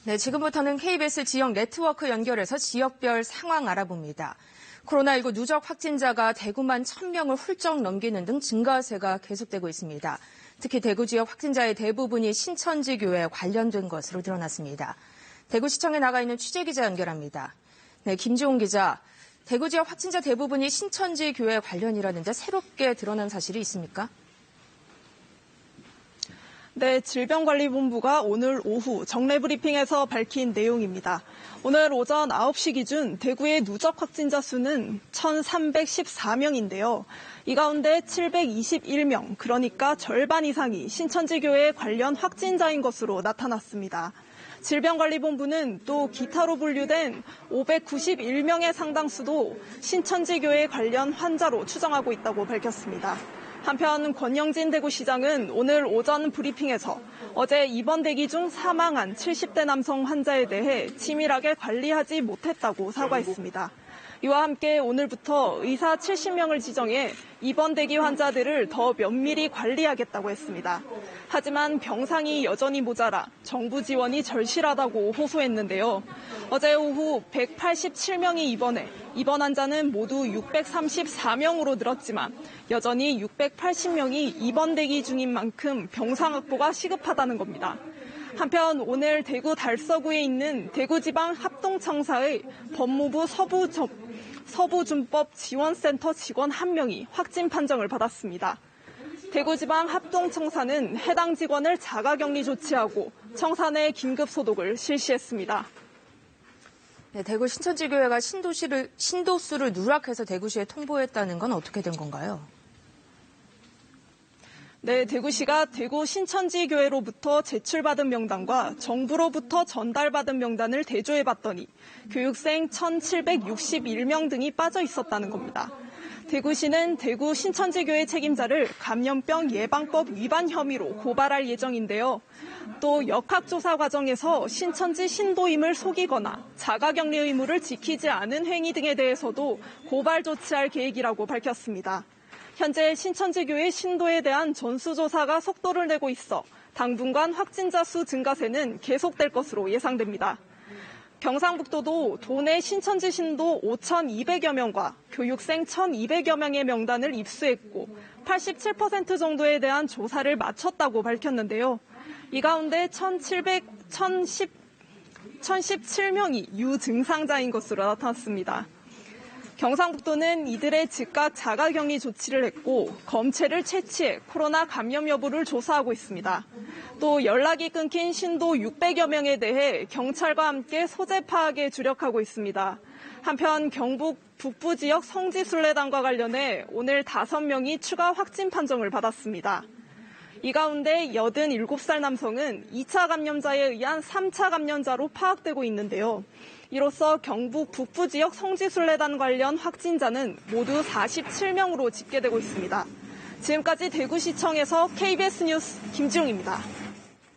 네, 지금부터는 KBS 지역 네트워크 연결해서 지역별 상황 알아봅니다. 코로나19 누적 확진자가 대구만 1,000명을 훌쩍 넘기는 등 증가세가 계속되고 있습니다. 특히 대구 지역 확진자의 대부분이 신천지 교회에 관련된 것으로 드러났습니다. 대구시청에 나가 있는 취재기자 연결합니다. 네, 김지홍 기자. 대구 지역 확진자 대부분이 신천지 교회 관련이라는데 새롭게 드러난 사실이 있습니까? 네, 질병관리본부가 오늘 오후 정례 브리핑에서 밝힌 내용입니다. 오늘 오전 9시 기준 대구의 누적 확진자 수는 1,314명인데요. 이 가운데 721명, 그러니까 절반 이상이 신천지교회 관련 확진자인 것으로 나타났습니다. 질병관리본부는 또 기타로 분류된 591명의 상당수도 신천지교회 관련 환자로 추정하고 있다고 밝혔습니다. 한편 권영진 대구시장은 오늘 오전 브리핑에서 어제 입원 대기 중 사망한 70대 남성 환자에 대해 치밀하게 관리하지 못했다고 사과했습니다. 이와 함께 오늘부터 의사 70명을 지정해 입원 대기 환자들을 더 면밀히 관리하겠다고 했습니다. 하지만 병상이 여전히 모자라 정부 지원이 절실하다고 호소했는데요. 어제 오후 187명이 입원해 입원 환자는 모두 634명으로 늘었지만 여전히 680명이 입원 대기 중인 만큼 병상 확보가 시급하다는 겁니다. 한편 오늘 대구 달서구에 있는 대구지방합동청사의 법무부 서부준법 지원센터 직원 1명이 확진 판정을 받았습니다. 대구지방합동청사는 해당 직원을 자가격리 조치하고 청사 내 긴급소독을 실시했습니다. 네, 대구 신천지교회가 신도수를 누락해서 대구시에 통보했다는 건 어떻게 된 건가요? 네, 대구시가 대구 신천지교회로부터 제출받은 명단과 정부로부터 전달받은 명단을 대조해봤더니 교육생 1,761명 등이 빠져 있었다는 겁니다. 대구시는 대구 신천지교회 책임자를 감염병 예방법 위반 혐의로 고발할 예정인데요. 또 역학조사 과정에서 신천지 신도임을 속이거나 자가격리 의무를 지키지 않은 행위 등에 대해서도 고발 조치할 계획이라고 밝혔습니다. 현재 신천지교회 신도에 대한 전수조사가 속도를 내고 있어 당분간 확진자 수 증가세는 계속될 것으로 예상됩니다. 경상북도도 도내 신천지 신도 5,200여 명과 교육생 1,200여 명의 명단을 입수했고 87% 정도에 대한 조사를 마쳤다고 밝혔는데요. 이 가운데 1,017명이 유증상자인 것으로 나타났습니다. 경상북도는 이들의 즉각 자가격리 조치를 했고 검체를 채취해 코로나 감염 여부를 조사하고 있습니다. 또 연락이 끊긴 신도 600여 명에 대해 경찰과 함께 소재 파악에 주력하고 있습니다. 한편 경북 북부 지역 성지순례단과 관련해 오늘 5명이 추가 확진 판정을 받았습니다. 이 가운데 87살 남성은 2차 감염자에 의한 3차 감염자로 파악되고 있는데요. 이로써 경북 북부 지역 성지순례단 관련 확진자는 모두 47명으로 집계되고 있습니다. 지금까지 대구시청에서 KBS 뉴스 김지웅입니다.